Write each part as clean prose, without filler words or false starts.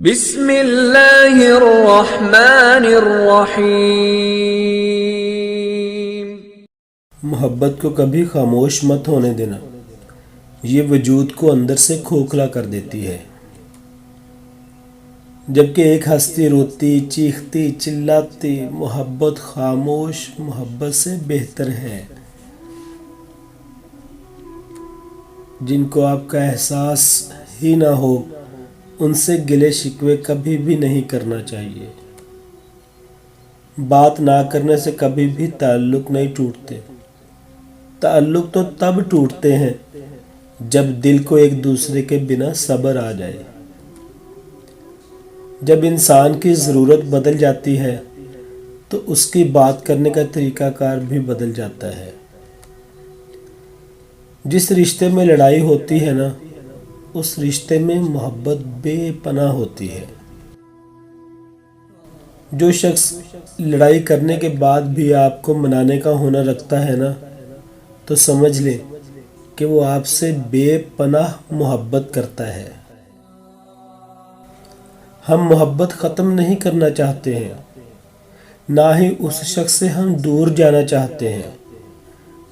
بسم اللہ الرحمن الرحیم۔ محبت کو کبھی خاموش مت ہونے دینا، یہ وجود کو اندر سے کھوکھلا کر دیتی ہے۔ جبکہ ایک ہستی روتی، چیختی، چلاتی، محبت خاموش محبت سے بہتر ہے۔ جن کو آپ کا احساس ہی نہ ہو، ان سے گلے شکوے کبھی بھی نہیں کرنا چاہیے۔ بات نہ کرنے سے کبھی بھی تعلق نہیں ٹوٹتے۔ تعلق تو تب ٹوٹتے ہیں جب دل کو ایک دوسرے کے بنا صبر آ جائے۔ جب انسان کی ضرورت بدل جاتی ہے تو اس کی بات کرنے کا طریقہ کار بھی بدل جاتا ہے۔ جس رشتے میں لڑائی ہوتی ہے نا، اس رشتے میں محبت بے پناہ ہوتی ہے۔ جو شخص لڑائی کرنے کے بعد بھی آپ کو منانے کا ہنر رکھتا ہے نا، تو سمجھ لیں کہ وہ آپ سے بے پناہ محبت کرتا ہے۔ ہم محبت ختم نہیں کرنا چاہتے ہیں، نہ ہی اس شخص سے ہم دور جانا چاہتے ہیں،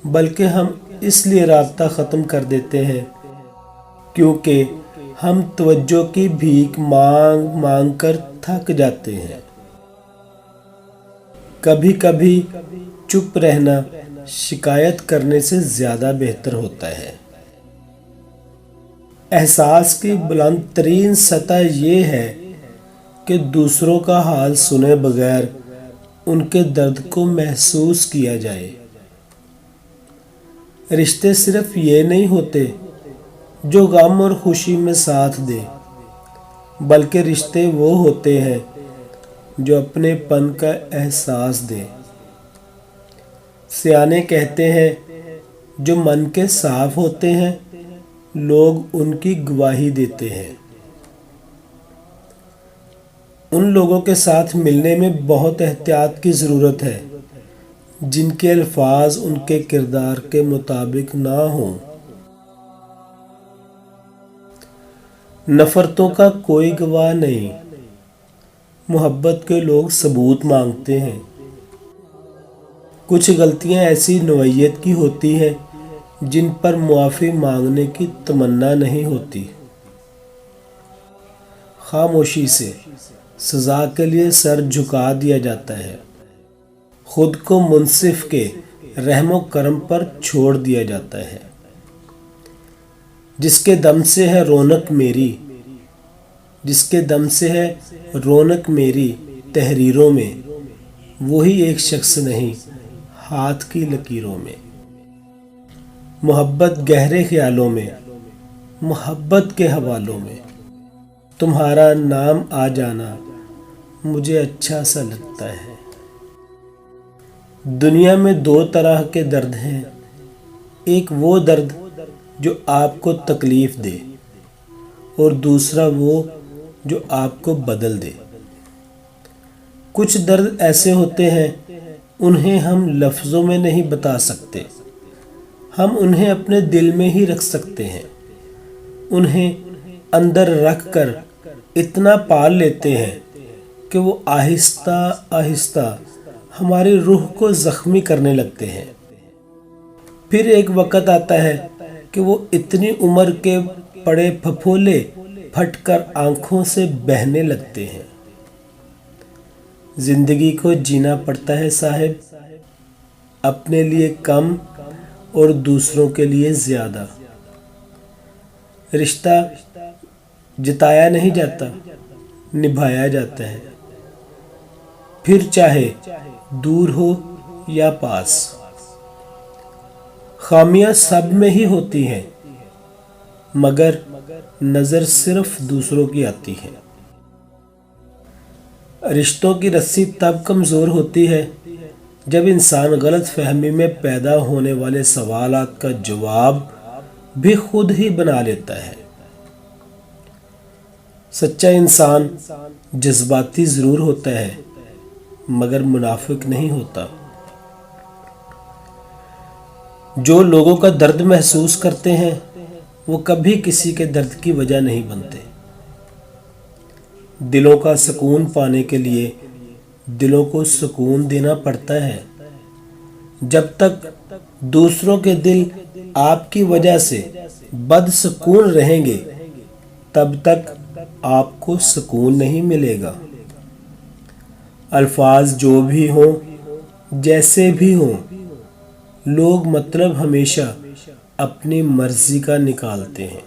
بلکہ ہم اس لیے رابطہ ختم کر دیتے ہیں کیونکہ ہم توجہ کی بھیک مانگ مانگ کر تھک جاتے ہیں۔ کبھی کبھی چپ رہنا شکایت کرنے سے زیادہ بہتر ہوتا ہے۔ احساس کی بلند ترین سطح یہ ہے کہ دوسروں کا حال سنے بغیر ان کے درد کو محسوس کیا جائے۔ رشتے صرف یہ نہیں ہوتے جو غم اور خوشی میں ساتھ دے، بلکہ رشتے وہ ہوتے ہیں جو اپنے پن کا احساس دے۔ سیانے کہتے ہیں جو من کے صاف ہوتے ہیں، لوگ ان کی گواہی دیتے ہیں۔ ان لوگوں کے ساتھ ملنے میں بہت احتیاط کی ضرورت ہے جن کے الفاظ ان کے کردار کے مطابق نہ ہوں۔ نفرتوں کا کوئی گواہ نہیں، محبت کے لوگ ثبوت مانگتے ہیں۔ کچھ غلطیاں ایسی نوعیت کی ہوتی ہیں جن پر معافی مانگنے کی تمنا نہیں ہوتی۔ خاموشی سے سزا کے لیے سر جھکا دیا جاتا ہے، خود کو منصف کے رحم و کرم پر چھوڑ دیا جاتا ہے۔ جس کے دم سے ہے رونق میری، جس کے دم سے ہے رونق میری تحریروں میں، وہی ایک شخص نہیں ہاتھ کی لکیروں میں۔ محبت گہرے خیالوں میں، محبت کے حوالوں میں، تمہارا نام آ جانا مجھے اچھا سا لگتا ہے۔ دنیا میں دو طرح کے درد ہیں، ایک وہ درد جو آپ کو تکلیف دے اور دوسرا وہ جو آپ کو بدل دے۔ کچھ درد ایسے ہوتے ہیں انہیں ہم لفظوں میں نہیں بتا سکتے، ہم انہیں اپنے دل میں ہی رکھ سکتے ہیں۔ انہیں اندر رکھ کر اتنا پال لیتے ہیں کہ وہ آہستہ آہستہ ہماری روح کو زخمی کرنے لگتے ہیں۔ پھر ایک وقت آتا ہے کہ وہ اتنی عمر کے پڑے پھپھولے پھٹ کر آنکھوں سے بہنے لگتے ہیں۔ زندگی کو جینا پڑتا ہے صاحب، اپنے لیے کم اور دوسروں کے لیے زیادہ۔ رشتہ جتایا نہیں جاتا، نبھایا جاتا ہے، پھر چاہے دور ہو یا پاس۔ خامیاں سب میں ہی ہوتی ہیں، مگر نظر صرف دوسروں کی آتی ہے۔ رشتوں کی رسی تب کمزور ہوتی ہے جب انسان غلط فہمی میں پیدا ہونے والے سوالات کا جواب بھی خود ہی بنا لیتا ہے۔ سچا انسان جذباتی ضرور ہوتا ہے مگر منافق نہیں ہوتا۔ جو لوگوں کا درد محسوس کرتے ہیں وہ کبھی کسی کے درد کی وجہ نہیں بنتے۔ دلوں کا سکون پانے کے لیے دلوں کو سکون دینا پڑتا ہے۔ جب تک دوسروں کے دل آپ کی وجہ سے بدسکون رہیں گے تب تک آپ کو سکون نہیں ملے گا۔ الفاظ جو بھی ہوں، جیسے بھی ہوں، لوگ مطلب ہمیشہ اپنی مرضی کا نکالتے ہیں۔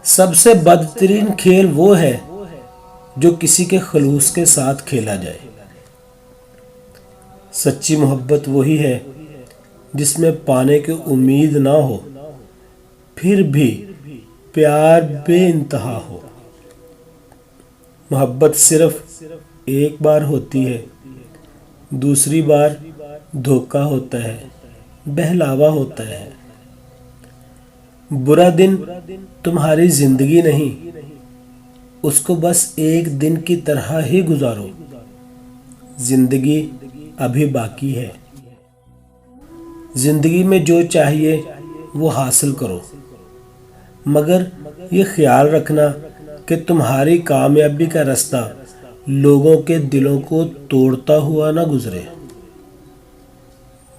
سب سے بدترین کھیل وہ ہے جو کسی کے خلوص کے ساتھ کھیلا جائے۔ سچی محبت وہی ہے جس میں پانے کی امید نہ ہو، پھر بھی پیار بے انتہا ہو۔ محبت صرف ایک بار ہوتی ہے، دوسری بار دھوکہ ہوتا ہے، بہلاوا ہوتا ہے۔ برا دن تمہاری زندگی نہیں، اس کو بس ایک دن کی طرح ہی گزارو۔ زندگی ابھی باقی ہے۔ زندگی میں جو چاہیے وہ حاصل کرو، مگر یہ خیال رکھنا کہ تمہاری کامیابی کا رستہ لوگوں کے دلوں کو توڑتا ہوا نہ گزرے۔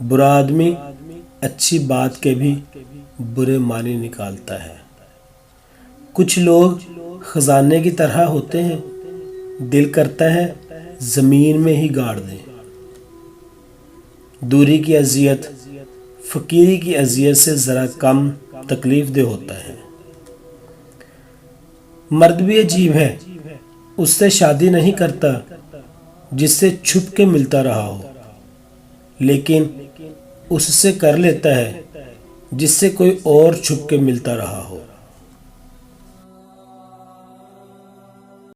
برا آدمی اچھی بات کے بھی برے معنی نکالتا ہے۔ کچھ لوگ خزانے کی طرح ہوتے ہیں، دل کرتا ہے زمین میں ہی گاڑ دیں۔ دوری کی اذیت فقیری کی اذیت سے ذرا کم تکلیف دہ ہوتا ہے۔ مرد بھی عجیب ہے، اس سے شادی نہیں کرتا جس سے چھپ کے ملتا رہا ہو، لیکن اس سے کر لیتا ہے جس سے کوئی اور چھپ کے ملتا رہا ہو۔